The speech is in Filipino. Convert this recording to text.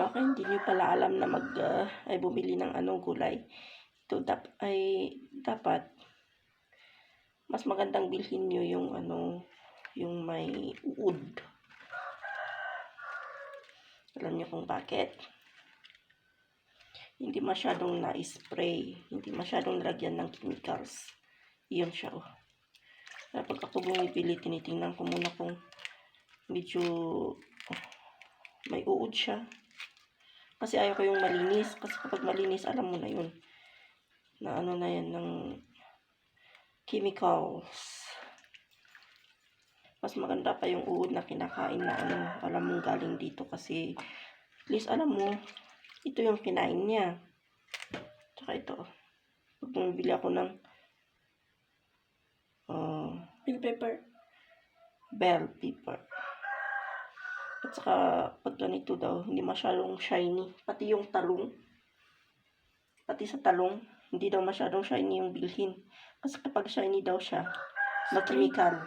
baka hindi nyo pala alam na ay bumili ng gulay. Ito dapat mas magandang bilhin nyo yung yung may uod. Alam nyo kung bakit? Hindi masyadong na-spray, hindi masyadong lagyan ng chemicals. Iyon siya, oh. Kaya pag ako bumibili, tinitingnan ko muna kung medyo may uod siya. Kasi ayaw ko yung malinis. Kasi kapag malinis, alam mo na yun. Na na yan ng chemicals. Mas maganda pa yung uod na kinakain na alam mong galing dito. Kasi at least alam mo, ito yung kinain niya. Tsaka ito. Pag bumibili ako ng bell pepper. At saka pag ganito daw, hindi masyadong shiny. Pati yung talong. Pati sa talong, hindi daw masyadong shiny yung bilhin. Kasi kapag shiny daw siya, na chemical.